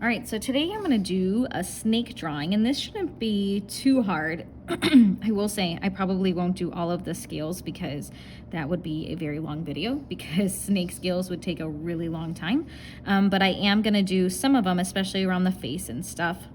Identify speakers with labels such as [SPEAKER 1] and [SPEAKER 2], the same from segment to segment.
[SPEAKER 1] All right, so today I'm gonna do a snake drawing, and this shouldn't be too hard. I will say I probably won't do all of the scales because that would be a very long video because snake scales would take a really long time. But I am gonna do some of them, especially around the face and stuff.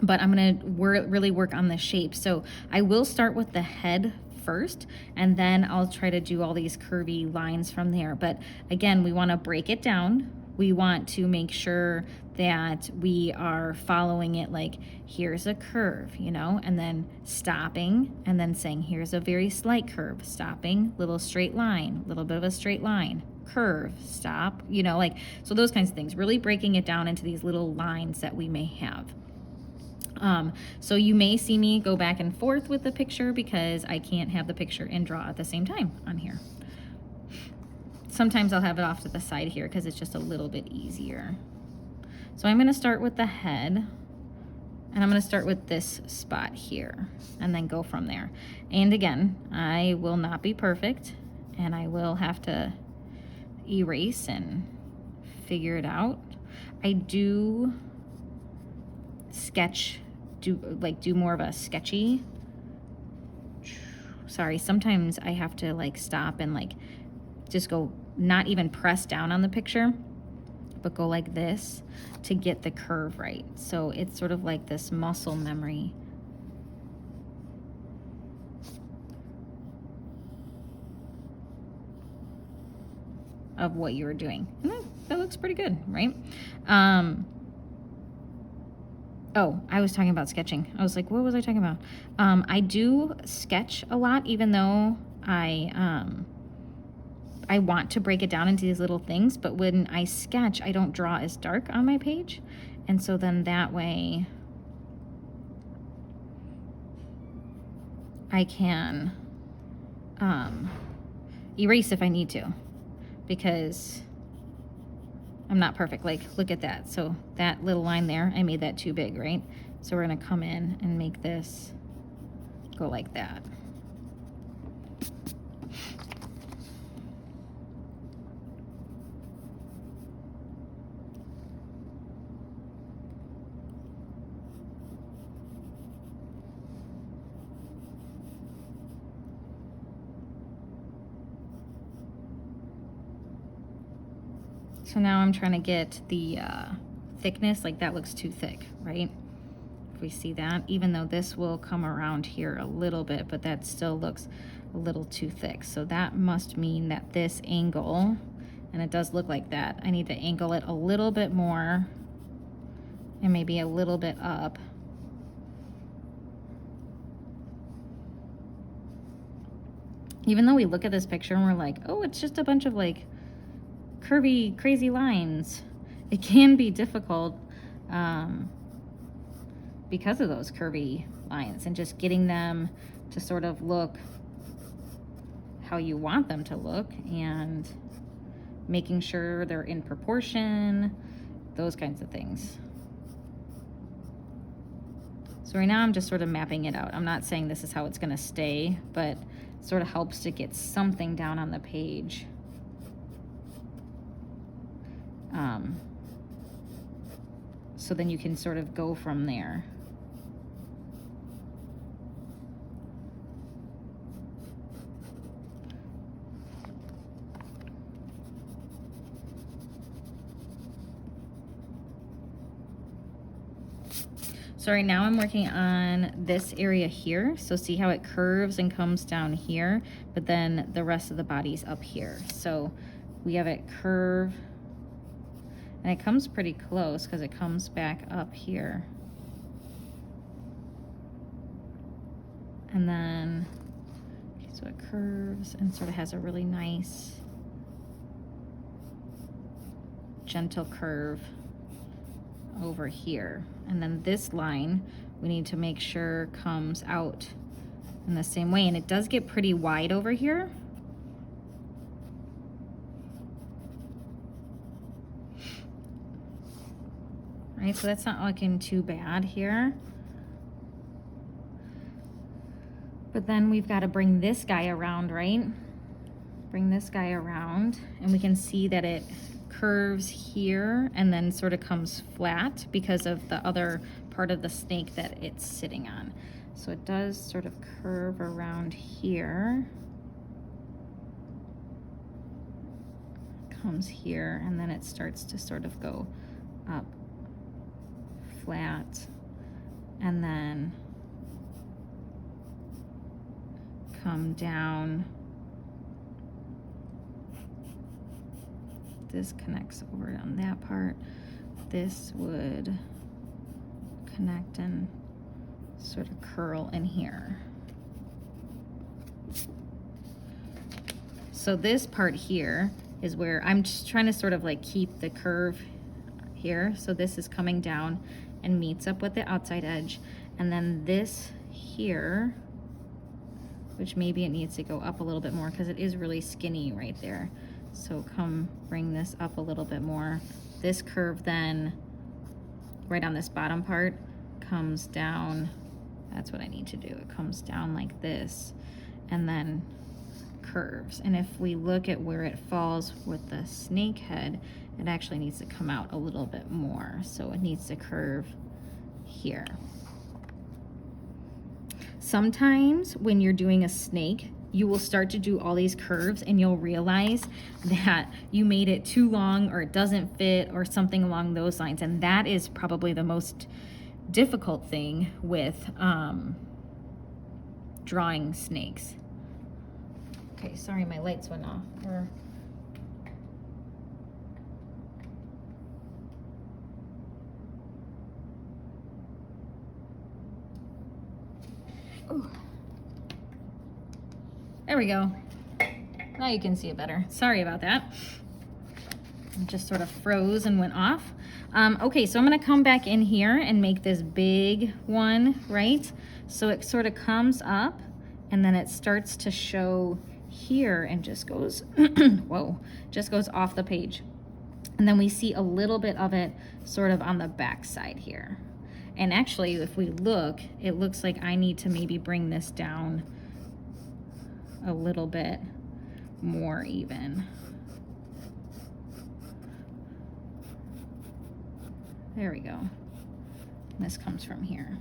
[SPEAKER 1] But I'm gonna really work on the shape. So I will start with the head first, and then I'll try to do all these curvy lines from there. But again, we wanna break it down. We want to make sure that we are following it, like here's a curve, you know, and then stopping and then saying here's a very slight curve, stopping, little straight line, little bit of a straight line, curve, stop, you know, like, so those kinds of things, really breaking it down into these little lines that we may have. So you may see me go back and forth with the picture because I can't have the picture and draw at the same time on here. Sometimes I'll have it off to the side here because it's just a little bit easier. So I'm going to start with the head, and I'm going to start with this spot here and then go from there. And again, I will not be perfect, and I will have to erase and figure it out. I do sketch, do more of a sketchy. Sorry, sometimes I have to like stop and like just go, not even press down on the picture, but go like this to get the curve right. So it's sort of like this muscle memory. Of what you were doing. And that looks pretty good, right? Oh, I was talking about sketching. I was like, what was I talking about? I do sketch a lot, even though I want to break it down into these little things, but when I sketch, I don't draw as dark on my page. And so then that way I can erase if I need to, because I'm not perfect. Like, look at that. So that little line there, I made that too big, right? So we're gonna come in and make this go like that. So now I'm trying to get the thickness, like that looks too thick, right? If we see that, even though this will come around here a little bit, but that still looks a little too thick. So that must mean that this angle, and it does look like that, I need to angle it a little bit more and maybe a little bit up. Even though we look at this picture and we're like, oh, it's just a bunch of like curvy, crazy lines, it can be difficult because of those curvy lines and just getting them to sort of look how you want them to look and making sure they're in proportion, those kinds of things. So right now I'm just sort of mapping it out. I'm not saying this is how it's gonna stay, but it sort of helps to get something down on the page. So then you can sort of go from there. So right now I'm working on this area here. So see how it curves and comes down here, but then the rest of the body's up here. So we have it curve, and it comes pretty close because it comes back up here. And then, okay, so it curves and sort of has a really nice, gentle curve over here. And then this line, we need to make sure comes out in the same way. And it does get pretty wide over here. Right, so that's not looking too bad here. But then we've got to bring this guy around, right? Bring this guy around, and we can see that it curves here and then sort of comes flat because of the other part of the snake that it's sitting on. So it does sort of curve around here, comes here, and then it starts to sort of go up flat and then come down. This connects over on that part. This would connect and sort of curl in here. So this part here is where I'm just trying to sort of like keep the curve here. So this is coming down and meets up with the outside edge. And then this here, which maybe it needs to go up a little bit more because it is really skinny right there. So come bring this up a little bit more. This curve then, right on this bottom part, comes down. That's what I need to do. It comes down like this and then curves. And if we look at where it falls with the snake head, it actually needs to come out a little bit more. So it needs to curve here. Sometimes when you're doing a snake, you will start to do all these curves and you'll realize that you made it too long or it doesn't fit or something along those lines. And that is probably the most difficult thing with drawing snakes. Okay, sorry, my lights went off. Ooh. There we go. Now you can see it better. Sorry about that. It just sort of froze and went off. Okay, so I'm gonna come back in here and make this big one, right? So it sort of comes up and then it starts to show here and just goes, whoa, just goes off the page. And then we see a little bit of it sort of on the back side here. And actually, if we look, it looks like I need to maybe bring this down a little bit more even. There we go. This comes from here.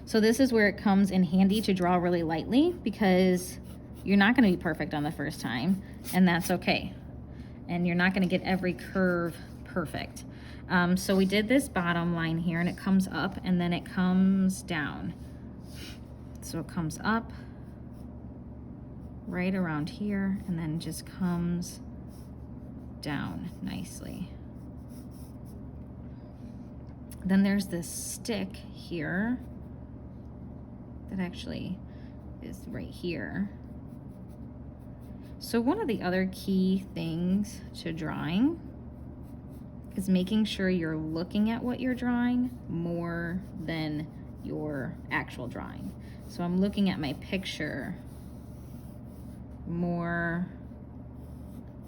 [SPEAKER 1] So this is where it comes in handy to draw really lightly because you're not going to be perfect on the first time, and that's okay. And you're not going to get every curve perfect. So we did this bottom line here, and it comes up and then it comes down. So it comes up right around here and then just comes down nicely. Then there's this stick here that actually is right here. So one of the other key things to drawing is making sure you're looking at what you're drawing more than your actual drawing. So I'm looking at my picture more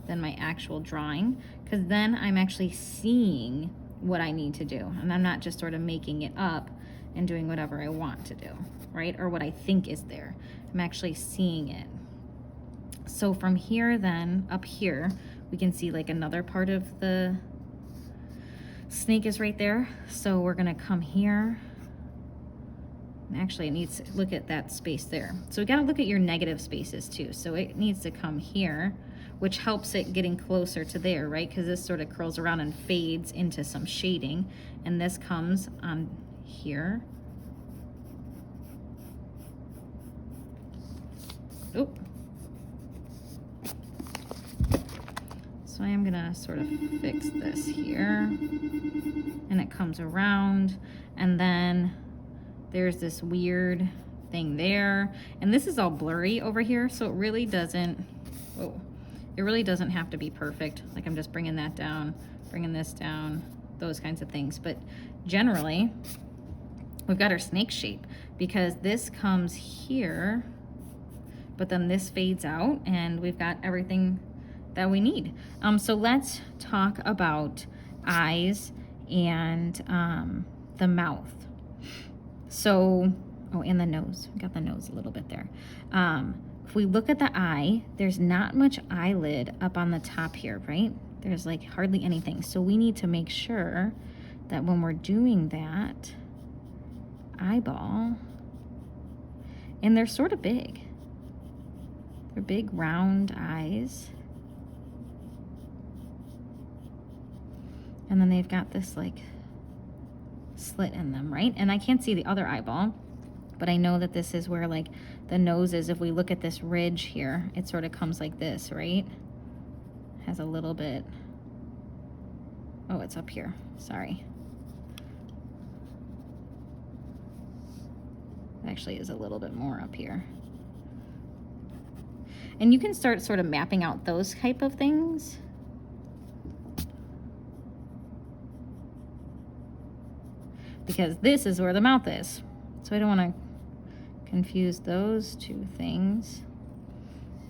[SPEAKER 1] than my actual drawing, because then I'm actually seeing what I need to do. And I'm not just sort of making it up and doing whatever I want to do, right? Or what I think is there. I'm actually seeing it. So from here then, up here, we can see like another part of the snake is right there. So we're gonna come here. And actually it needs to look at that space there. So we gotta look at your negative spaces too. So it needs to come here, which helps it getting closer to there, right? Because this sort of curls around and fades into some shading. And this comes on here. Oh. So I am gonna sort of fix this here. And it comes around, and then there's this weird thing there. And this is all blurry over here, so it really doesn't, whoa. It really doesn't have to be perfect. Like I'm just bringing that down, bringing this down, those kinds of things. But generally, we've got our snake shape because this comes here, but then this fades out and we've got everything that we need. So let's talk about eyes and the mouth. So, oh, and the nose. We got the nose a little bit there. if we look at the eye, there's not much eyelid up on the top here, right? There's like hardly anything. So we need to make sure that when we're doing that eyeball, and they're sort of big. They're big round eyes. And then they've got this like slit in them, right? And I can't see the other eyeball, but I know that this is where like the nose is. If we look at this ridge here, it sort of comes like this, right? Has a little bit, oh, it's up here, sorry. It actually is a little bit more up here. And you can start sort of mapping out those type of things. Because this is where the mouth is. So I don't want to confuse those two things.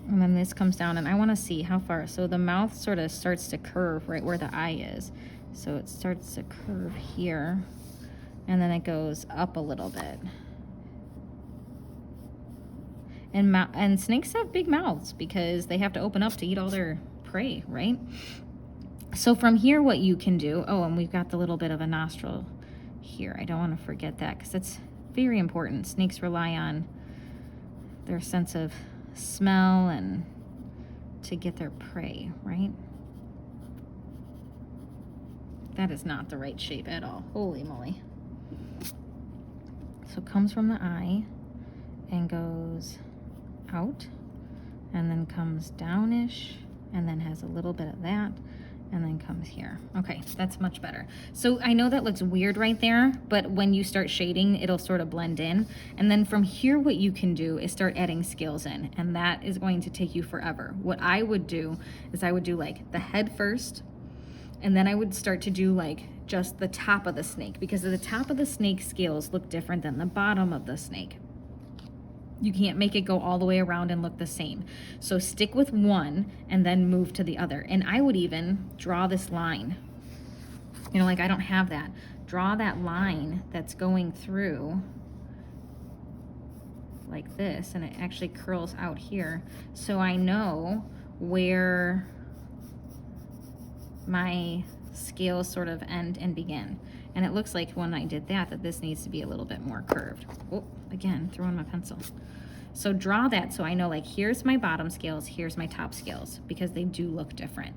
[SPEAKER 1] And then this comes down, and I want to see how far. So the mouth sort of starts to curve right where the eye is. So it starts to curve here, and then it goes up a little bit. And snakes have big mouths because they have to open up to eat all their prey, right? So from here, what you can do, oh, and we've got the little bit of a nostril here. I don't want to forget that because it's very important. Snakes rely on their sense of smell and to get their prey, right? That is not the right shape at all. Holy moly. So it comes from the eye and goes out and then comes downish and then has a little bit of that and then comes here. Okay, that's much better. So I know that looks weird right there, but when you start shading, it'll sort of blend in. And then from here, what you can do is start adding scales in, and that is going to take you forever. What I would do is I would do like the head first, and then I would start to do like just the top of the snake, because the top of the snake scales look different than the bottom of the snake. You can't make it go all the way around and look the same. So stick with one and then move to the other. And I would even draw this line. You know, like I don't have that. Draw that line that's going through like this, and it actually curls out here. So I know where my scales sort of end and begin. And it looks like when I did that this needs to be a little bit more curved. Oh, again, throwing my pencil. So draw that so I know like here's my bottom scales, here's my top scales, because they do look different.